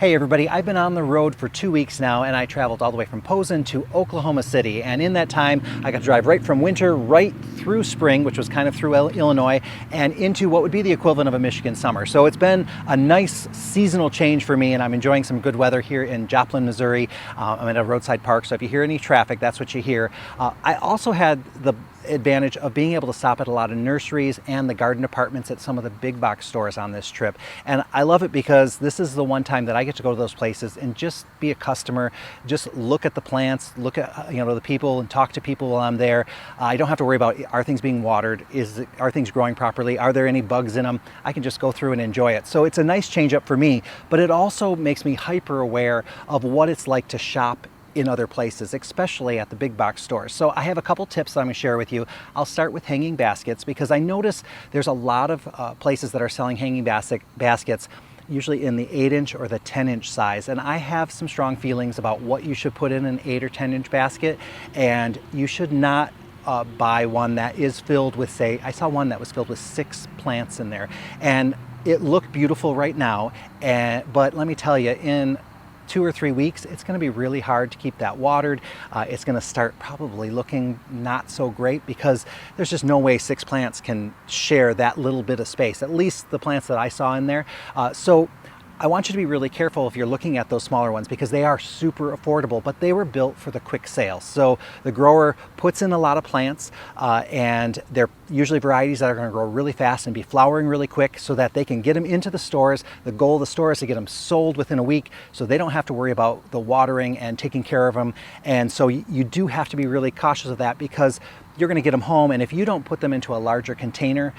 Hey everybody, I've been on the road for 2 weeks now and I traveled all the way from Posen to Oklahoma City, and in that time I got to drive right from winter right through spring, which was kind of through Illinois, and into what would be the equivalent of a Michigan summer. So it's been a nice seasonal change for me, and I'm enjoying some good weather here in Joplin, Missouri. I'm at a roadside park, so if you hear any traffic, that's what you hear. I also had the advantage of being able to stop at a lot of nurseries and the garden departments at some of the big box stores on this trip. And I love it because this is the one time that I get to go to those places and just be a customer, just look at the plants, look at the people and talk to people while I'm there. I don't have to worry about, are things being watered? Are things growing properly? Are there any bugs in them? I can just go through and enjoy it. So it's a nice change up for me, but it also makes me hyper aware of what it's like to shop in other places, especially at the big box stores. So I have a couple tips that I'm going to share with you. I'll start with hanging baskets because I notice there's a lot of places that are selling hanging baskets usually in the 8-inch or the 10-inch size, and I have some strong feelings about what you should put in an 8 or 10-inch basket, and you should not buy one that is filled with, say, I saw one that was filled with 6 plants in there, and it looked beautiful right now, but let me tell you, in 2 or 3 weeks, it's going to be really hard to keep that watered. It's going to start probably looking not so great because there's just no way 6 plants can share that little bit of space, at least the plants that I saw in there. So I want you to be really careful if you're looking at those smaller ones because they are super affordable, but they were built for the quick sale. So the grower puts in a lot of plants and they're usually varieties that are going to grow really fast and be flowering really quick so that they can get them into the stores. The goal of the store is to get them sold within a week so they don't have to worry about the watering and taking care of them. And so you do have to be really cautious of that because you're going to get them home, and if you don't put them into a larger container,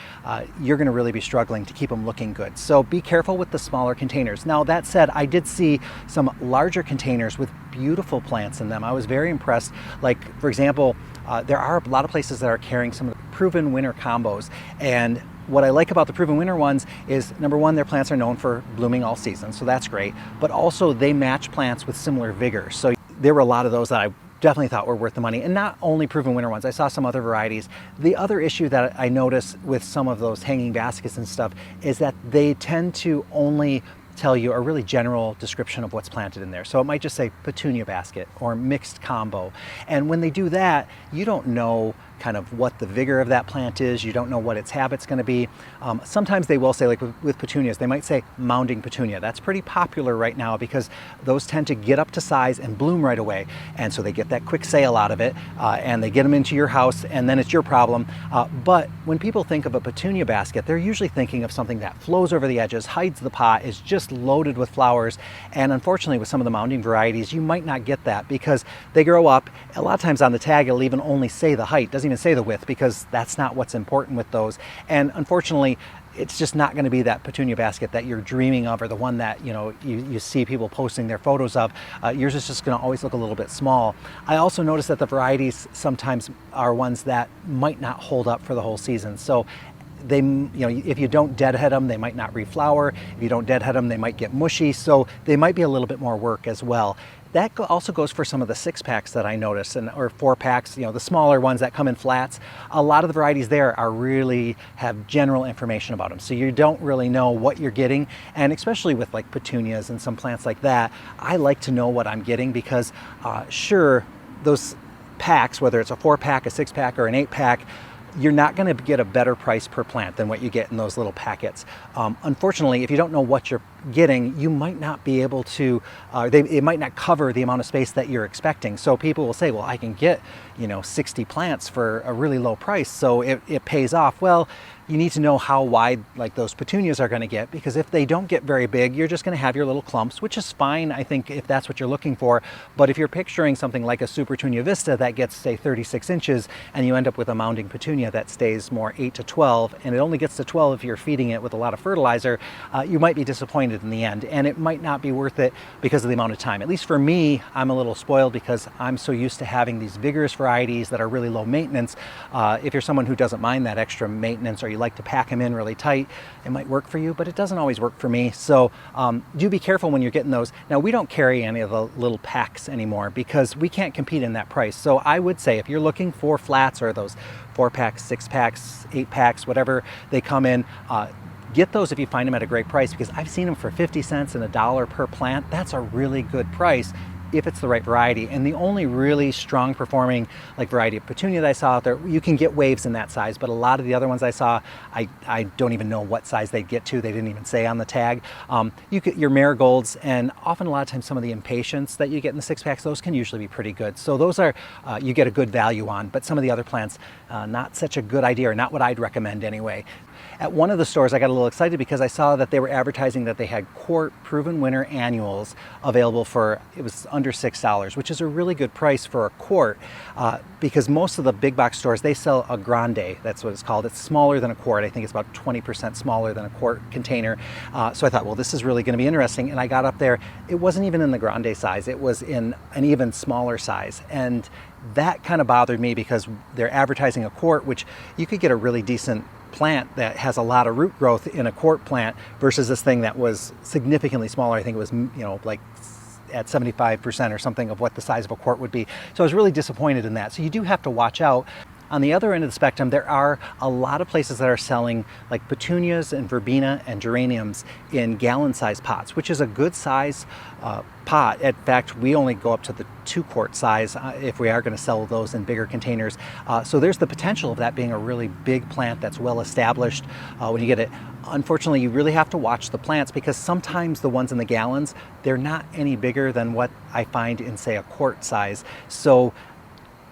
you're going to really be struggling to keep them looking good. So be careful with the smaller containers. Now that said, I did see some larger containers with beautiful plants in them. I was very impressed. Like, for example, there are a lot of places that are carrying some of the proven winter combos, and what I like about the proven winter ones is, number one, their plants are known for blooming all season, so that's great, but also they match plants with similar vigor. So there were a lot of those that I definitely thought were worth the money, and not only proven winter ones. I saw some other varieties. The other issue that I notice with some of those hanging baskets and stuff is that they tend to only tell you a really general description of what's planted in there. So it might just say petunia basket or mixed combo. And when they do that, you don't know kind of what the vigor of that plant is. You don't know what its habit's going to be. Sometimes they will say, like with petunias, they might say mounding petunia. That's pretty popular right now because those tend to get up to size and bloom right away. And so they get that quick sale out of it and they get them into your house, and then it's your problem. But when people think of a petunia basket, they're usually thinking of something that flows over the edges, hides the pot, is just loaded with flowers. And unfortunately, with some of the mounding varieties, you might not get that because they grow up. A lot of times on the tag, it'll even only say the height. Doesn't even say the width because that's not what's important with those. And unfortunately, it's just not going to be that petunia basket that you're dreaming of or the one that you see people posting their photos of. Yours is just going to always look a little bit small. I also notice that the varieties sometimes are ones that might not hold up for the whole season. So they, if you don't deadhead them, they might not reflower. If you don't deadhead them, they might get mushy. So they might be a little bit more work as well. That also goes for some of the 6-packs that I noticed, or 4-packs, the smaller ones that come in flats. A lot of the varieties there are really have general information about them. So you don't really know what you're getting. And especially with like petunias and some plants like that, I like to know what I'm getting because sure, those packs, whether it's a 4-pack, a 6-pack, or an 8-pack, you're not going to get a better price per plant than what you get in those little packets. Unfortunately, if you don't know what you're getting, you might not be able to, it might not cover the amount of space that you're expecting. So people will say, well, I can get 60 plants for a really low price, so it pays off. Well, you need to know how wide like those petunias are going to get, because if they don't get very big, you're just going to have your little clumps, which is fine, I think, if that's what you're looking for. But if you're picturing something like a Super Petunia Vista that gets, say, 36 inches, and you end up with a mounding petunia that stays more 8 to 12, and it only gets to 12 if you're feeding it with a lot of fertilizer, you might be disappointed in the end, and it might not be worth it because of the amount of time. At least for me, I'm a little spoiled because I'm so used to having these vigorous varieties that are really low maintenance. If you're someone who doesn't mind that extra maintenance, or you like to pack them in really tight, it might work for you, but it doesn't always work for me. So do be careful when you're getting those. Now, we don't carry any of the little packs anymore because we can't compete in that price. So I would say if you're looking for flats or those 4-packs, 6-packs, 8-packs, whatever they come in, get those if you find them at a great price, because I've seen them for 50 cents and $1 per plant. That's a really good price if it's the right variety. And the only really strong performing like variety of petunia that I saw out there, you can get waves in that size, but a lot of the other ones I saw, I don't even know what size they'd get to. They didn't even say on the tag. You get your marigolds, and often a lot of times some of the impatiens that you get in the 6-packs, those can usually be pretty good. So those are, you get a good value on, but some of the other plants, not such a good idea, or not what I'd recommend anyway. At one of the stores, I got a little excited because I saw that they were advertising that they had quart proven winter annuals available for, it was under $6, which is a really good price for a quart, because most of the big box stores, they sell a grande, that's what it's called. It's smaller than a quart. I think it's about 20% smaller than a quart container. So I thought, well, this is really going to be interesting. And I got up there, it wasn't even in the grande size, it was in an even smaller size. And that kind of bothered me because they're advertising a quart, which you could get a really decent plant that has a lot of root growth in a quart plant versus this thing that was significantly smaller. I think it was, like at 75% or something of what the size of a quart would be. So I was really disappointed in that. So you do have to watch out. On the other end of the spectrum, there are a lot of places that are selling like petunias and verbena and geraniums in gallon-sized pots, which is a good size pot. In fact, we only go up to the 2-quart size if we are going to sell those in bigger containers. So there's the potential of that being a really big plant that's well established when you get it. Unfortunately, you really have to watch the plants, because sometimes the ones in the gallons, they're not any bigger than what I find in, say, a quart size. So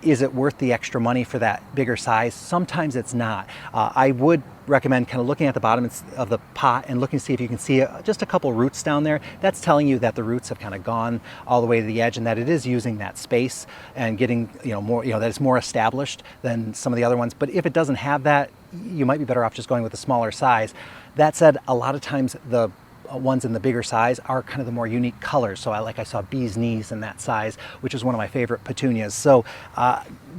is it worth the extra money for that bigger size? Sometimes it's not. I would recommend kind of looking at the bottom of the pot and looking to see if you can see just a couple roots down there. That's telling you that the roots have kind of gone all the way to the edge, and that it is using that space and getting more, that it's more established than some of the other ones. But if it doesn't have that, you might be better off just going with a smaller size. That said, a lot of times the ones in the bigger size are kind of the more unique colors. So I saw bee's knees in that size, which is one of my favorite petunias. So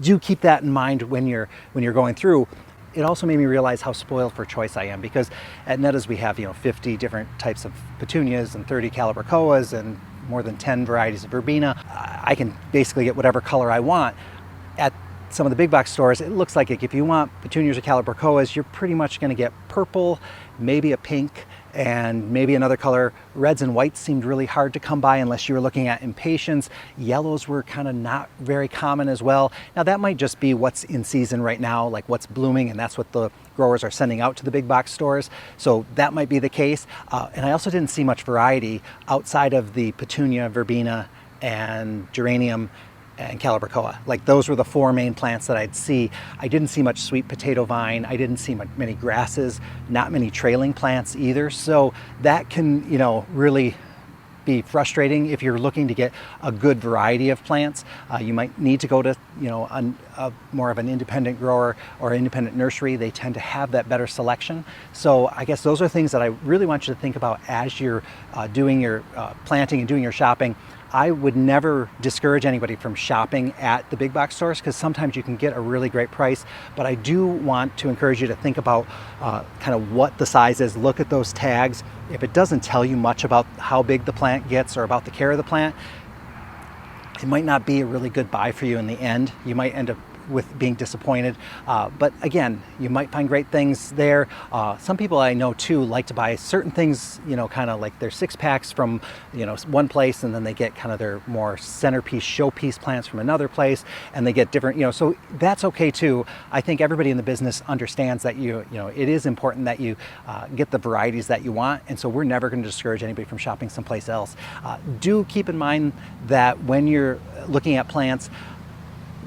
do keep that in mind when you're going through. It also made me realize how spoiled for choice I am, because at Netta's we have 50 different types of petunias and 30 calibrachoas and more than 10 varieties of verbena. I can basically get whatever color I want. At some of the big box stores, it looks like if you want petunias or calibrachoas, you're pretty much going to get purple, maybe a pink, and maybe another color. Reds and whites seemed really hard to come by unless you were looking at impatiens. Yellows were kind of not very common as well. Now that might just be what's in season right now, like what's blooming, and that's what the growers are sending out to the big box stores. So that might be the case. And I also didn't see much variety outside of the petunia, verbena, and geranium and calibrachoa. Like those were the 4 main plants that I'd see. I didn't see much sweet potato vine. I didn't see many grasses, not many trailing plants either. So that can, really be frustrating if you're looking to get a good variety of plants. You might need to go to, more of an independent grower or independent nursery. They tend to have that better selection. So I guess those are things that I really want you to think about as you're doing your planting and doing your shopping. I would never discourage anybody from shopping at the big box stores, because sometimes you can get a really great price, but I do want to encourage you to think about kind of what the size is. Look at those tags. If it doesn't tell you much about how big the plant gets or about the care of the plant, it might not be a really good buy for you in the end. You might end up with being disappointed. But again, you might find great things there. Some people I know too like to buy certain things, kind of like their 6-packs from, one place, and then they get kind of their more centerpiece, showpiece plants from another place, and they get different, so that's okay too. I think everybody in the business understands that it is important that you get the varieties that you want, and so we're never going to discourage anybody from shopping someplace else. Do keep in mind that when you're looking at plants,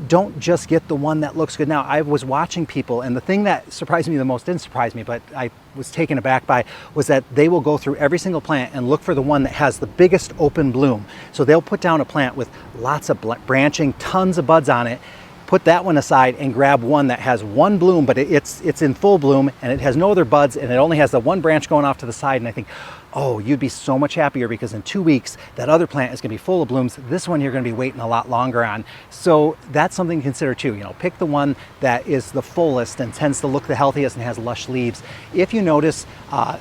don't just get the one that looks good. Now, I was watching people, and the thing that surprised me the most, didn't surprise me, but I was taken aback by, was that they will go through every single plant and look for the one that has the biggest open bloom. So they'll put down a plant with lots of branching, tons of buds on it, put that one aside and grab one that has one bloom, but it's in full bloom and it has no other buds and it only has the one branch going off to the side. And I think, oh, you'd be so much happier, because in 2 weeks, that other plant is going to be full of blooms. This one you're going to be waiting a lot longer on. So that's something to consider too. Pick the one that is the fullest and tends to look the healthiest and has lush leaves. If you notice,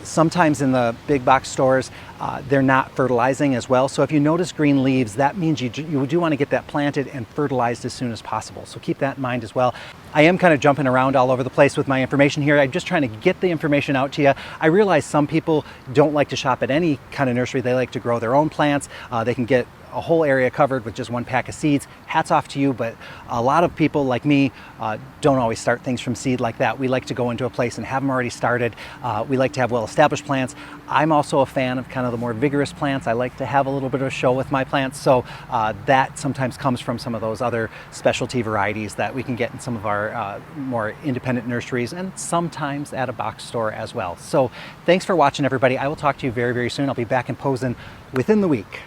sometimes in the big box stores, they're not fertilizing as well. So if you notice green leaves, that means you do want to get that planted and fertilized as soon as possible. So keep that in mind as well. I am kind of jumping around all over the place with my information here. I'm just trying to get the information out to you. I realize some people don't like to shop at any kind of nursery. They like to grow their own plants. They can get a whole area covered with just one pack of seeds. Hats off to you, but a lot of people like me don't always start things from seed like that. We like to go into a place and have them already started. We like to have well-established plants. I'm also a fan of kind of the more vigorous plants. I like to have a little bit of a show with my plants, so that sometimes comes from some of those other specialty varieties that we can get in some of our more independent nurseries and sometimes at a box store as well. So thanks for watching, everybody. I will talk to you very, very soon. I'll be back in Posen within the week.